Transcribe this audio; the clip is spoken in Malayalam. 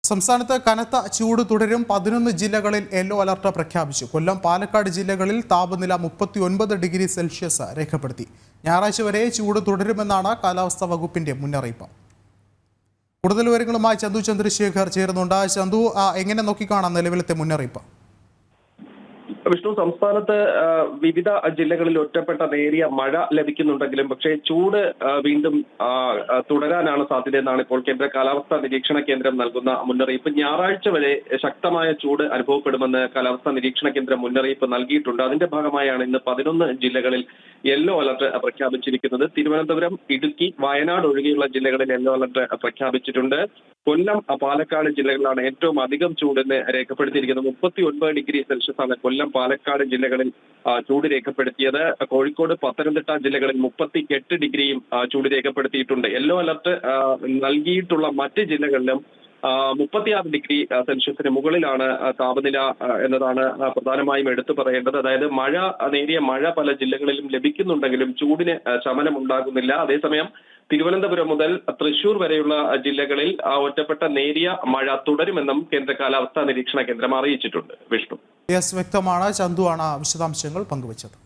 സംസ്ഥാനത്ത് കനത്ത ചൂട് തുടരും. 11 ജില്ലകളിൽ യെല്ലോ അലർട്ട് പ്രഖ്യാപിച്ചു. കൊല്ലം, പാലക്കാട് ജില്ലകളിൽ താപനില 39 ഡിഗ്രി സെൽഷ്യസ് രേഖപ്പെടുത്തി. ഞായറാഴ്ച വരെ ചൂട് തുടരുമെന്നാണ് കാലാവസ്ഥാ വകുപ്പിന്റെ മുന്നറിയിപ്പ്. കൂടുതൽ വിവരങ്ങളുമായി ചന്തു ചന്ദ്രശേഖർ ചേരുന്നുണ്ട്. ചന്തു, എങ്ങനെ നോക്കിക്കാണാം നിലവിലത്തെ മുന്നറിയിപ്പ്? വിഷ്ണു, സംസ്ഥാനത്ത് വിവിധ ജില്ലകളിൽ ഒറ്റപ്പെട്ട നേരിയ മഴ ലഭിക്കുന്നുണ്ടെങ്കിലും പക്ഷേ ചൂട് വീണ്ടും തുടരാനാണ് സാധ്യതയെന്നാണ് ഇപ്പോൾ കേന്ദ്ര കാലാവസ്ഥാ നിരീക്ഷണ കേന്ദ്രം നൽകുന്ന മുന്നറിയിപ്പ്. ഞായറാഴ്ച വരെ ശക്തമായ ചൂട് അനുഭവപ്പെടുമെന്ന് കാലാവസ്ഥാ നിരീക്ഷണ കേന്ദ്രം മുന്നറിയിപ്പ് നൽകിയിട്ടുണ്ട്. അതിന്റെ ഭാഗമായാണ് ഇന്ന് 11 ജില്ലകളിൽ യെല്ലോ അലർട്ട് പ്രഖ്യാപിച്ചിരിക്കുന്നത്. തിരുവനന്തപുരം, ഇടുക്കി, വയനാട് ഒഴികെയുള്ള ജില്ലകളിൽ യെല്ലോ അലർട്ട് പ്രഖ്യാപിച്ചിട്ടുണ്ട്. കൊല്ലം, പാലക്കാട് ജില്ലകളിലാണ് ഏറ്റവും അധികം ചൂടെന്ന് രേഖപ്പെടുത്തിയിരിക്കുന്നത്. 39 ഡിഗ്രി സെൽഷ്യസ് ആണ് കൊല്ലം, പാലക്കാട് ജില്ലകളിൽ ചൂട് രേഖപ്പെടുത്തിയത്. കോഴിക്കോട്, പത്തനംതിട്ട ജില്ലകളിൽ 38 ഡിഗ്രിയും ചൂട് രേഖപ്പെടുത്തിയിട്ടുണ്ട്. യെല്ലോ അലർട്ട് നൽകിയിട്ടുള്ള മറ്റ് ജില്ലകളിലും 36 ഡിഗ്രി സെൽഷ്യസിന് മുകളിലാണ് താപനില എന്നതാണ് പ്രധാനമായും എടുത്തു പറയേണ്ടത്. അതായത് നേരിയ മഴ പല ജില്ലകളിലും ലഭിക്കുന്നുണ്ടെങ്കിലും ചൂടിന് ശമനമുണ്ടാകുന്നില്ല. അതേസമയം തിരുവനന്തപുരം മുതൽ തൃശൂർ വരെയുള്ള ജില്ലകളിൽ ഒറ്റപ്പെട്ട നേരിയ മഴ തുടരുമെന്നും കേന്ദ്ര കാലാവസ്ഥാ നിരീക്ഷണ കേന്ദ്രം അറിയിച്ചിട്ടുണ്ട്. വിഷ്ണു, വ്യക്തമാണ്. ചന്തു ആണ് വിശദാംശങ്ങൾ പങ്കുവച്ചത്.